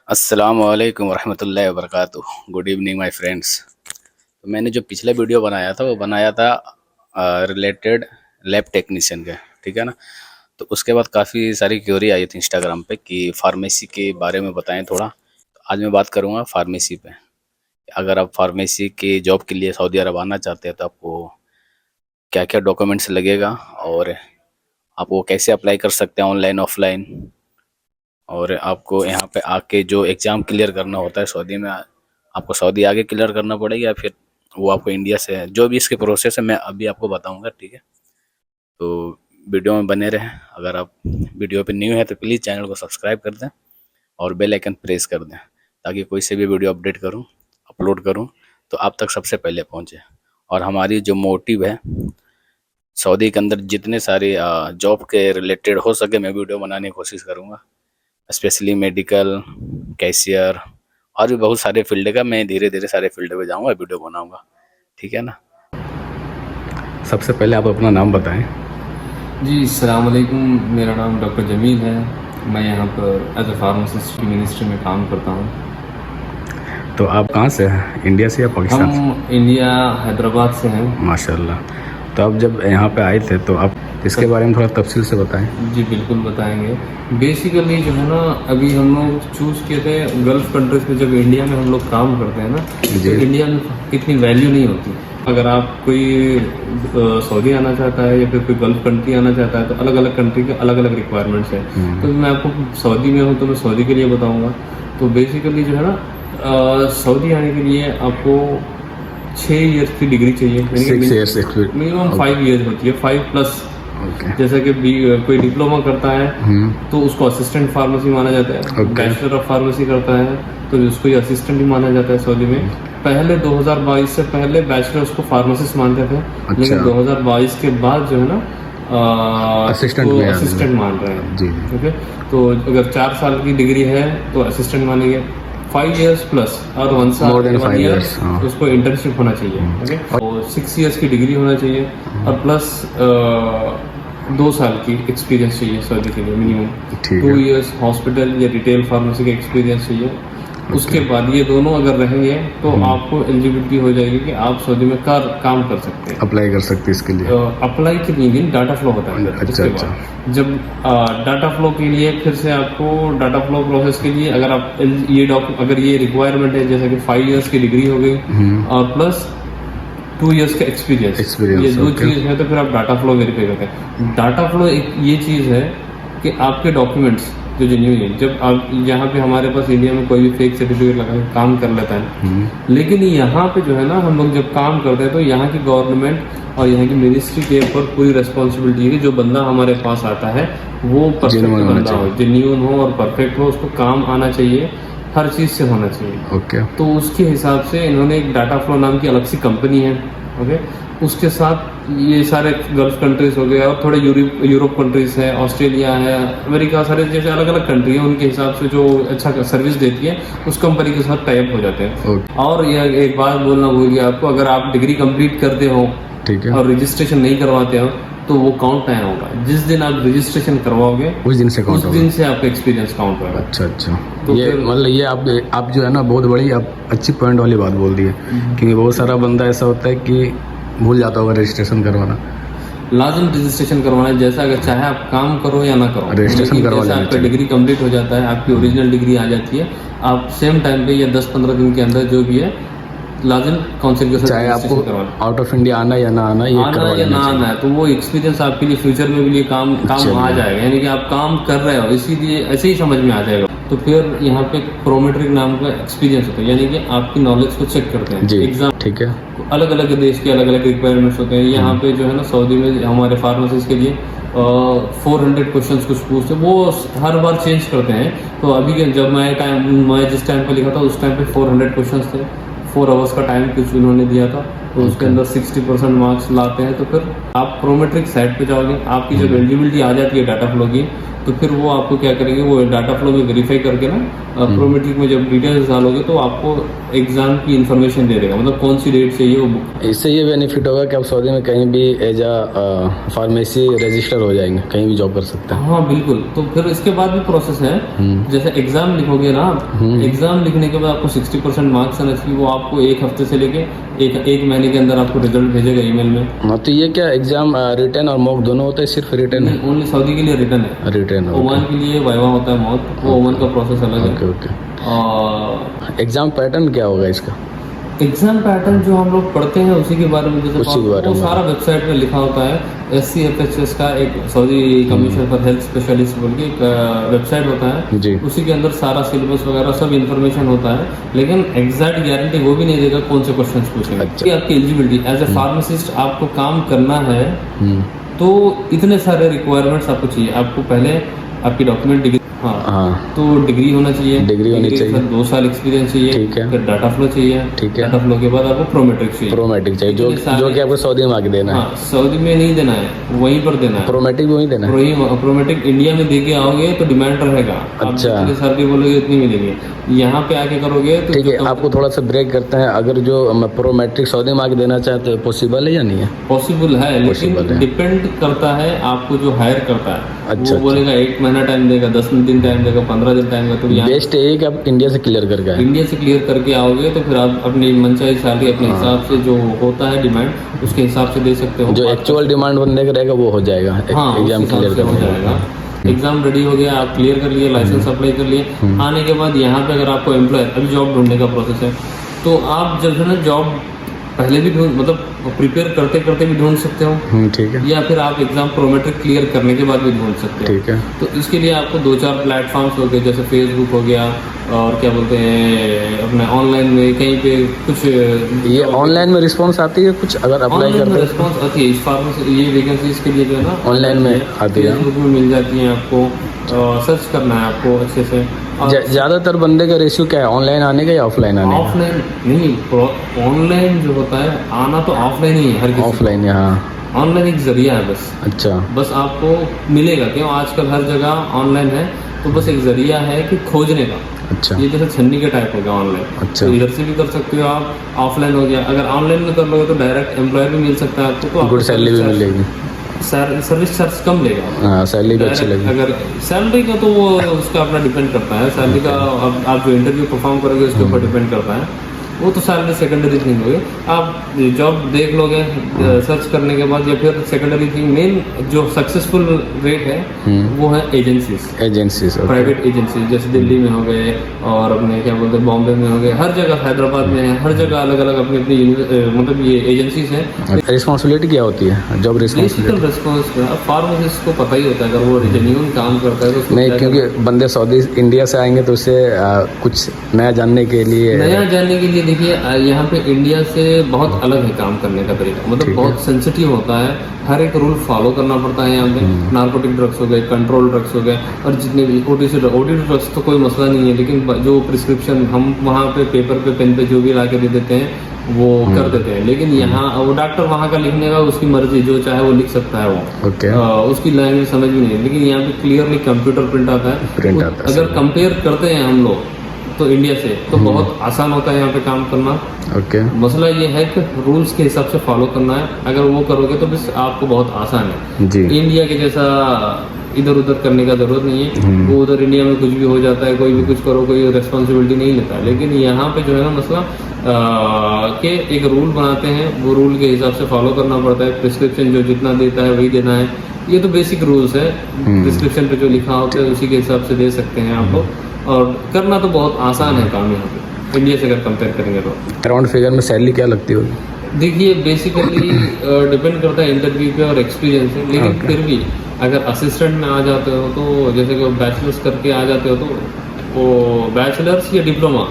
अस्सलाम वालेकुम रहमतुल्लाहि व बरकातुहू। Good evening my friends. तो मैंने जो पिछला वीडियो बनाया था वो बनाया था रिलेटेड लैब टेक्नीशियन के, ठीक है ना। तो उसके बाद काफ़ी सारी क्वेरी आई थी इंस्टाग्राम पे कि फार्मेसी के बारे में बताएं थोड़ा। तो आज मैं बात करूँगा फार्मेसी पे। अगर आप फार्मेसी की जॉब के लिए सऊदी अरब आना चाहते हैं तो आपको क्या क्या डॉक्यूमेंट्स लगेगा और आप वो कैसे अप्लाई कर सकते हैं, ऑनलाइन ऑफलाइन। और आपको यहाँ पे आके जो एग्ज़ाम क्लियर करना होता है सऊदी में, आपको सऊदी आके क्लियर करना पड़ेगा या फिर वो आपको इंडिया से, जो भी इसके प्रोसेस है मैं अभी आपको बताऊंगा, ठीक है। तो वीडियो में बने रहें। अगर आप वीडियो पे न्यू है तो प्लीज़ चैनल को सब्सक्राइब कर दें और बेल आइकन प्रेस कर दें ताकि कोई से भी वीडियो अपडेट करूँ, अपलोड करूँ तो आप तक सबसे पहले पहुँचे। और हमारी जो मोटिव है, सऊदी के अंदर जितने सारे जॉब के रिलेटेड हो सके मैं वीडियो बनाने की कोशिश करूँगा, स्पेशली मेडिकल, कैशियर और भी बहुत सारे फील्ड का। मैं धीरे धीरे सारे फील्ड पे जाऊंगा, वीडियो बनाऊंगा, ठीक है ना। सबसे पहले आप अपना नाम बताएं। जी अस्सलाम वालेकुम, मेरा नाम डॉक्टर जमील है। मैं यहाँ पर एज ए फार्मासिस्ट की मिनिस्ट्री में काम करता हूँ। तो आप कहाँ से हैं, इंडिया से या पाकिस्तान से? हम इंडिया हैदराबाद से हैं। माशाल्लाह। तो आप जब यहाँ पे आए थे तो आप इसके बारे में थोड़ा तफसील से बताएं। जी बिल्कुल बताएंगे। बेसिकली जो है ना, अभी हम लोग चूज़ किए थे गल्फ़ कंट्रीज में। जब इंडिया में हम लोग काम करते हैं ना तो इंडिया में इतनी वैल्यू नहीं होती। अगर आप कोई सऊदी आना चाहता है या फिर कोई गल्फ़ कंट्री आना चाहता है तो अलग अलग कंट्री के अलग अलग रिक्वायरमेंट्स हैं। तो मैं आपको सऊदी में हूँ तो मैं सऊदी के लिए बताऊँगा। तो बेसिकली जो है ना, सऊदी आने के लिए आपको 6 इयर्स की डिग्री चाहिए। मिनिमम 5 इयर्स होती है, 5+। जैसा कि कोई डिप्लोमा करता है तो उसको असिस्टेंट फार्मेसी माना जाता है। बैचलर ऑफ फार्मेसी करता है तो उसको असिस्टेंट ही माना जाता है सऊदी में। पहले 2022 से पहले बैचलर उसको फार्मासिस्ट मानते थे। लेकिन 2022 के बाद जो है ना असिस्टेंट मान रहे हैं। ओके, तो अगर 4 साल की डिग्री है तो असिस्टेंट मानेंगे। 5 इयर्स प्लस और 1 साल 1 ईयर उसको इंटर्नशिप होना चाहिए। ओके, और 6 इयर्स की डिग्री होना चाहिए और प्लस 2 साल की एक्सपीरियंस चाहिए सऊदी के लिए मिनिमम। 2 इयर्स हॉस्पिटल या रिटेल फार्मेसी का एक्सपीरियंस चाहिए। उसके बाद ये दोनों अगर रहेंगे तो आपको एलिजिबिलिटी हो जाएगी कि आप सऊदी में काम कर सकते हैं, अप्लाई कर सकते हैं इसके लिए। अप्लाई के दिन डाटा फ्लो होता है। अच्छा। जब डाटा फ्लो के लिए फिर से आपको डाटा फ्लो प्रोसेस के लिए अगर आप अगर ये रिक्वायरमेंट है जैसे कि 5 इयर्स की डिग्री हो गई और प्लस 2 इयर्स का एक्सपीरियंस, ये 2 चीज़ है तो फिर आप डाटा फ्लो वेरीफाई करते हैं। डाटा फ्लो एक ये चीज़ है कि आपके डॉक्यूमेंट्स जो जेन्युइन है। जब आप यहाँ पे हमारे पास इंडिया में कोई भी फेक सर्टिफिकेट लगा के काम कर लेता है, लेकिन यहाँ पे जो है ना हम लोग जब काम करते हैं तो यहाँ की गवर्नमेंट और यहाँ की मिनिस्ट्री के ऊपर पूरी रिस्पॉन्सिबिलिटी है कि जो बंदा हमारे पास आता है वो परफेक्ट बंदा हो, जेन्युइन हो और परफेक्ट हो, उसको काम आना चाहिए, हर चीज़ से होना चाहिए। ओके, तो उसके हिसाब से इन्होंने एक डाटा फ्लो नाम की अलग सी कंपनी है। ओके, उसके साथ ये सारे गल्फ कंट्रीज हो गए और थोड़े यूरोप कंट्रीज है, ऑस्ट्रेलिया है, अमेरिका, सारे जैसे अलग अलग कंट्री है, उनके हिसाब से जो अच्छा सर्विस देती है उस कंपनी के साथ टाइप हो जाते हैं। और यह एक बात बोलना भूल गया आपको, अगर आप डिग्री कंप्लीट करते हो, ठीक है, और रजिस्ट्रेशन नहीं करवाते हो तो वो काउंट नहीं होगा। जिस दिन आप रजिस्ट्रेशन करवाओगे उस दिन से आपका एक्सपीरियंस काउंट होगा। अच्छा। तो ये मतलब ये आप जो है ना बहुत बड़ी आप अच्छी पॉइंट वाली बात बोल दी है, क्योंकि बहुत सारा बंदा ऐसा होता है कि भूल जाता होगा रजिस्ट्रेशन करवाना। लाजिम रजिस्ट्रेशन करवाना है, जैसा अगर चाहे आप काम करो या ना करो, रजिस्ट्रेशन करवाना। आपका डिग्री कंप्लीट हो जाता है, आपकी ओरिजिनल डिग्री आ जाती है, आप सेम टाइम पे या 10-15 दिन के अंदर जो भी है लाजिम काउंसिल के साथ, चाहे आपको आउट ऑफ इंडिया आना या ना आना, आना है तो वो एक्सपीरियंस आपके लिए फ्यूचर में भी काम आ जाएगा। यानी कि आप काम कर रहे हो, इसीलिए ऐसे ही समझ में आ जाएगा। तो फिर यहाँ पे प्रोमेट्रिक नाम का एक्सपीरियंस होता है, यानी कि आपकी नॉलेज को चेक करते हैं एग्जाम। ठीक है, अलग अलग देश के अलग अलग रिक्वायरमेंट्स होते हैं। यहाँ पे जो है ना सऊदी में हमारे फार्मेसिस्ट के लिए 400 क्वेश्चंस कुछ पूछते हैं, वो हर बार चेंज करते हैं। तो अभी जब मैं जिस टाइम पे लिखा था उस टाइम पे 400 क्वेश्चंस थे, 4 आवर्स का टाइम कुछ उन्होंने दिया था। तो उसके अंदर 60% मार्क्स लाते हैं तो फिर आप प्रोमेट्रिक साइट पे जाओगे। आपकी जब एलिजिबिलिटी आ जाती है डाटा फ्लो की तो फिर वो आपको क्या करेंगे, वो डाटा फ्लो में वेरीफाई करके ना प्रोमेट्रिक में जब डिटेल्स डालोगे तो आपको एग्जाम की इन्फॉर्मेशन दे देगा, मतलब कौन सी डेट चाहिए वो बुक। इससे ये बेनिफिट होगा कि आप सऊदी में कहीं भी एज अ फार्मेसी रजिस्टर हो जाएंगे, कहीं भी जॉब कर सकते हैं। हाँ बिल्कुल। तो फिर इसके बाद भी प्रोसेस है, जैसे एग्जाम लिखोगे ना आप, एग्जाम लिखने के बाद आपको 60% मार्क्स आना चाहिए, वो आपको एक हफ्ते से लेके एक महीने के अंदर आपको रिजल्ट भेजेगा ईमेल में। हाँ, तो ये क्या एग्जाम रिटन और मॉक दोनों होते हैं, सिर्फ रिटन है? ओनली सऊदी के लिए रिटर्न है, रिटन। ओमान के लिए वाइवा होता है मौत, वो ओमान का प्रोसेस अलग है। Okay okay. और एग्जाम पैटर्न क्या होगा इसका? एग्जाम पैटर्न जो हम लोग पढ़ते हैं उसी के बारे में, जैसे उसी के बारे वो में सारा वेबसाइट में लिखा होता है। SCFHS का एक Saudi commission for health specialist बोल के एक वेबसाइट होता है जी। उसी के अंदर सारा सिलेबस वगैरह सब इन्फॉर्मेशन होता है, लेकिन एग्जैक्ट गारंटी वो भी नहीं देगा कौन से क्वेश्चन पूछेंगे। अच्छा। कि आपकी एलिजिबिलिटी एज ए फार्मासिस्ट आपको काम करना है तो इतने सारे रिक्वायरमेंट्स आपको चाहिए। आपको पहले आपकी डॉक्यूमेंट डिग्री, हाँ तो डिग्री होना चाहिए, डिग्री होनी चाहिए, 2 साल एक्सपीरियंस चाहिए, ठीक है, फिर डाटा फ्लो चाहिए, ठीक है, डाटा फ्लो के बाद आपको प्रोमेट्रिक चाहिए, प्रोमेट्रिक चाहिए जो कि आपको सऊदी में आके देना है। हाँ, सऊदी में नहीं देना है, वहीं पर देना है। प्रोमेट्रिक भी वहीं देना है? प्रोमेट्रिक इंडिया में दे के आओगे तो डिमांड रहेगा। अच्छा, आप सैलरी बोलोगे इतनी मिलेगी, यहाँ पे आके करोगे तो ठीक है। आपको थोड़ा सा ब्रेक करते हैं, अगर जो प्रोमेट्रिक सऊदी में आके देना चाहते हैं पॉसिबल है या नहीं है? पॉसिबल है, लेकिन डिपेंड करता है आपको जो हायर करता है। अच्छा, वो बोलेगा 1 महीना टाइम देगा, 10 दिन टाइम देगा, 15 दिन टाइम देगा। तो यहाँ बेस्ट है कि आप इंडिया से क्लियर करके आए। इंडिया से क्लियर करके आओगे तो फिर आप अपनी मनचाही सैलरी अपने हिसाब से जो होता है डिमांड उसके हिसाब से दे सकते हो। जो एक्चुअल डिमांड बंदे का रहेगा वो हो जाएगा। हाँ, एग्जाम क्लियर हो जाएगा। एग्जाम रेडी हो गया, आप क्लियर कर लिए, लाइसेंस अप्लाई कर लिए, आने के बाद यहाँ पे अगर आपको एम्प्लॉय, अभी जॉब ढूंढने का प्रोसेस है, तो आप जब है ना जॉब पहले भी ढूंढ, मतलब प्रिपेयर करते करते भी ढूंढ सकते हो, ठीक है, या फिर आप एग्जाम प्रोमेट्रिक क्लियर करने के बाद भी ढूंढ सकते हो, ठीक है। तो इसके लिए आपको 2-4 प्लेटफॉर्म्स हो गए, जैसे फेसबुक हो गया और क्या बोलते हैं अपने ऑनलाइन में कहीं पे कुछ। ये ऑनलाइन में रिस्पांस आती है कुछ अगर अप्लाई करते हैं? रिस्पांस आती है इस फार्मेसी, ये वैकेंसीज के लिए जो है ना ऑनलाइन में आती है, फेसबुक में मिल जाती है। आपको सर्च करना है आपको अच्छे से। ज्यादातर बंदे का रेशियो क्या है, ऑनलाइन आने का या ऑफलाइन आने का? ऑफलाइन नहीं, ऑनलाइन जो होता है आना तो ऑफलाइन ही है, हर किसी ऑफलाइन है। हाँ, ऑनलाइन एक जरिया है बस। अच्छा, बस आपको मिलेगा क्यों, आजकल हर जगह ऑनलाइन है, तो बस एक जरिया है कि खोजने का। अच्छा, ये जैसे छन्नी के टाइप हो गया ऑनलाइन। अच्छा, तो इधर से भी कर सकते हो आप, ऑफलाइन हो गया। अगर ऑनलाइन में कर लोगे तो डायरेक्ट एम्प्लॉयर भी मिल सकता है आपको, तो गुड सैलरी भी मिलेगी, सर्विस चार्ज कम लेगा। हाँ, सैलरी भी अच्छी लगेगी। अगर सैलरी का तो वो उसका अपना डिपेंड करता है, सैलरी का आप जो इंटरव्यू परफॉर्म करोगे उसके ऊपर डिपेंड करता है, वो तो सैलरी सेकेंडरी थिंग होगी। आप जॉब देख लोगे सर्च करने के बाद, या फिर सेकेंडरी थिंग, मेन जो सक्सेसफुल रेट है वो है एजेंसीज, प्राइवेट एजेंसी, जैसे दिल्ली में हो गए और अपने क्या बोलते हैं बॉम्बे में हो गए, हर जगह, हैदराबाद में है, हर जगह अलग अलग अपनी अपनी मतलब ये एजेंसीज हैं। रिस्पॉन्सिबिलिटी क्या होती है जॉब रिस्पॉन्सिबिलिटी? रिस्पॉन्स फार्मासिस्ट को पता ही होता है, अगर वो जेन्युइन काम करता है तो नहीं, क्योंकि बंदे सऊदी इंडिया से आएंगे तो उसे कुछ नया जानने के लिए देखिए यहाँ पे इंडिया से बहुत अलग है काम करने का तरीका, मतलब बहुत सेंसिटिव होता है, हर एक रूल फॉलो करना पड़ता है यहाँ पे। नार्कोटिक ड्रग्स हो गए, कंट्रोल ड्रग्स हो गए, और जितने भी ओटीसी ड्रग्स तो कोई मसला नहीं है, लेकिन जो प्रिस्क्रिप्शन हम वहाँ पे पेपर पे पेन पे जो भी ला के दे देते हैं वो कर देते हैं, लेकिन यहाँ वो डॉक्टर वहाँ का लिखने का उसकी मर्जी, जो चाहे वो लिख सकता है वो, उसकी लैंग्वेज समझ भी नहीं है, लेकिन यहाँ पे क्लियरली कंप्यूटर प्रिंट आता है। अगर कंपेयर करते हैं हम लोग तो इंडिया से, तो बहुत आसान होता है यहाँ पे काम करना। मसला ये है कि रूल्स के हिसाब से फॉलो करना है, अगर वो करोगे तो बस आपको बहुत आसान है जी। इंडिया के जैसा इधर उधर करने का जरूरत नहीं है, वो उधर इंडिया में कुछ भी हो जाता है, कोई भी कुछ करो, कोई रिस्पॉन्सिबिलिटी नहीं लेता है, लेकिन यहाँ पे जो है ना मसला कि एक रूल बनाते हैं, वो रूल के हिसाब से फॉलो करना पड़ता है, प्रिस्क्रिप्शन जो जितना देता है वही देना है, ये तो बेसिक रूल्स है, प्रिस्क्रिप्शन पे जो लिखा होता है उसी के हिसाब से दे सकते हैं आप लोग, और करना तो बहुत आसान है काम यहाँ पे इंडिया से अगर कंपेयर करेंगे तो। अराउंड फिगर में सैलरी क्या लगती होगी? देखिए बेसिकली डिपेंड करता है इंटरव्यू पे और एक्सपीरियंस पे, लेकिन फिर भी अगर असिस्टेंट में आ जाते हो तो जैसे कि बैचलर्स करके आ जाते हो तो वो बैचलर्स या डिप्लोमा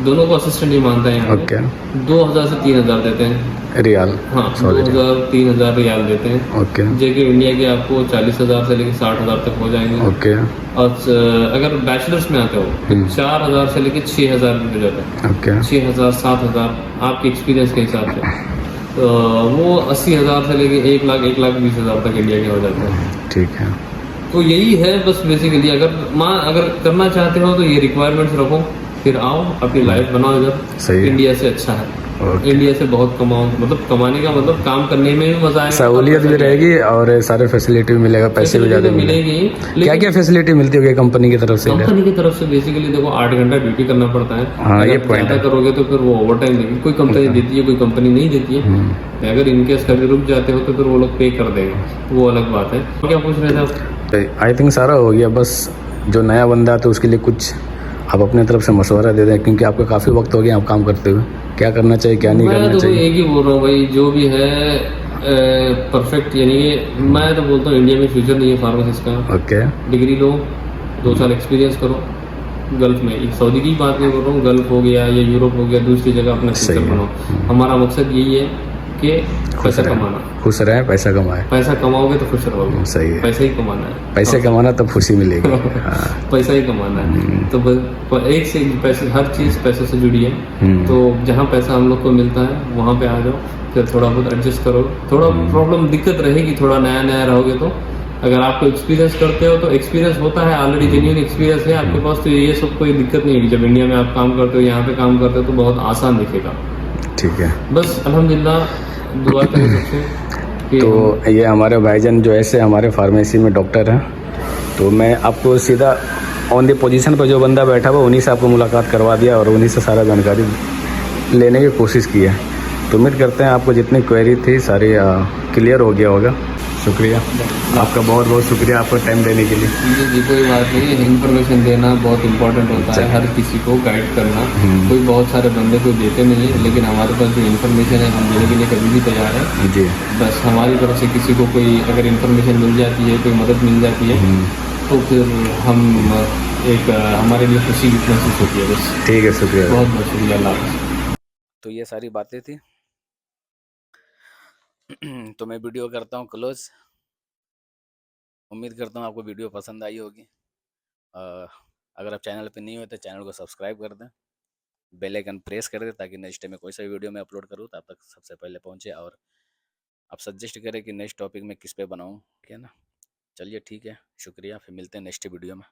दोनों को असिस्टेंट ही मानते हैं यहाँ पे। 2000 से 3000 देते हैं रियाल। हाँ, 2000-3000 रियाल देते हैं। जो कि इंडिया के आपको 40,000 से लेकर 60,000 तक हो जाएंगे। और अगर बैचलर्स में आते हो तो 4000 से लेकर 6000 मिल जाता है। 6000 7000 आपके एक्सपीरियंस के हिसाब से। वो 80,000 से लेकर 1 लाख 1,20,000 तक इंडिया के हो जाते हैं। ठीक है। तो यही है बस बेसिकली, अगर करना चाहते हो तो ये रिक्वायरमेंट्स रखो, फिर आओ अपनी लाइफ बनाओ इधर। सही है। इंडिया से अच्छा है, ओके। इंडिया से बहुत कमाओ, मतलब कमाने का मतलब काम करने में भी मजा आएगा, सहूलियत भी रहेगी और सारे फैसिलिटी भी मिलेगा, पैसे भी ज़्यादा तो मिलेंगे। मिलेगी। क्या लेकिन क्या फैसिलिटी मिलती होगी कंपनी की तरफ से इधर? कंपनी की तरफ से बेसिकली देखो 8 घंटा ड्यूटी करना पड़ता है। हाँ, ये अगर पॉइंट ज्यादा है। करोगे तो फिर वो ओवर टाइम देगी, कोई कंपनी देती है कोई कंपनी नहीं देती है। अगर इनकेस कभी रुक जाते हो तो फिर वो लोग पे कर देंगे, वो अलग बात है। क्या पूछ रहे थे आप? आई थिंक सारा हो गया, बस जो नया बंदा आता है उसके लिए कुछ आप अपने तरफ से मशवरा दे दें, क्योंकि आपका काफ़ी वक्त हो गया आप काम करते हुए, क्या करना चाहिए क्या नहीं मैं करना तो चाहिए? एक ही बोल रहा हूँ भाई, जो भी है परफेक्ट, यानी कि मैं तो बोलता हूँ इंडिया में फ्यूचर नहीं है फार्मासिस्ट का। ओके। डिग्री लो, 2 साल एक्सपीरियंस करो गल्फ में, एक सऊदी की बात नहीं कर रहा हूँ, गल्फ हो गया या यूरोप हो गया, दूसरी जगह अपना सही फ्यूचर है। बनाओ। हमारा मकसद यही है कि पैसा कमाना। खुश रहें, पैसा कमाएं। पैसा कमाओगे तो खुश रहोगे। सही है। पैसा ही कमाना है, पैसे कमाना तब खुशी मिलेगी। हाँ। पैसा ही कमाना है। तो एक से एक पैसे, हर चीज़ पैसे से जुड़ी है। तो जहाँ पैसा हम लोग को मिलता है वहाँ पे आ जाओ, फिर थोड़ा बहुत एडजस्ट करो। थोड़ा प्रॉब्लम दिक्कत रहेगी, थोड़ा नया नया रहोगे तो। अगर आपको एक्सपीरियंस करते हो तो एक्सपीरियंस होता है, ऑलरेडी जेन्युइन एक्सपीरियंस है आपके पास, तो ये सब कोई दिक्कत नहीं है। जब इंडिया में आप काम करते हो, यहाँ पे काम करते हो तो बहुत आसान दिखेगा। ठीक है। बस अल्हम्दुलिल्लाह, दुआ करें सबसे कि तो ये हमारे भाईजान जो ऐसे हमारे फार्मेसी में डॉक्टर हैं, तो मैं आपको सीधा ऑन द पोजीशन पर जो बंदा बैठा हुआ उन्हीं से आपको मुलाकात करवा दिया और उन्हीं से सारा जानकारी लेने की कोशिश की है। तो उम्मीद करते हैं आपको जितनी क्वेरी थी सारी क्लियर हो गया होगा। शुक्रिया आपका, बहुत बहुत शुक्रिया आपको टाइम देने के लिए। जी कोई बात नहीं है, इन्फॉर्मेशन देना बहुत इंपॉर्टेंट होता है, हर किसी को गाइड करना। कोई बहुत सारे बंदे कोई देते नहीं है, लेकिन हमारे पास जो इन्फॉर्मेशन है हम देने के लिए कभी भी तैयार है। जी। बस हमारी तरफ से किसी को कोई अगर इन्फॉर्मेशन मिल जाती है, कोई मदद मिल जाती है, तो फिर हम एक हमारे लिए खुशी महसूस होती है। बस ठीक है, शुक्रिया। बहुत बहुत शुक्रिया, अल्लाह हाफ़िज़। तो ये सारी बातें थी। तो मैं वीडियो करता हूँ क्लोज। उम्मीद करता हूँ आपको वीडियो पसंद आई होगी। अगर आप चैनल पे नहीं हो तो चैनल को सब्सक्राइब कर दें, बेल आइकन प्रेस कर दें, ताकि नेक्स्ट टाइम में कोई सा वीडियो मैं अपलोड करूँ तो आप तक सबसे पहले पहुँचे। और आप सजेस्ट करें कि नेक्स्ट टॉपिक में किस पे बनाऊँ, ठीक है ना? चलिए ठीक है, शुक्रिया, फिर मिलते हैं नेक्स्ट वीडियो में।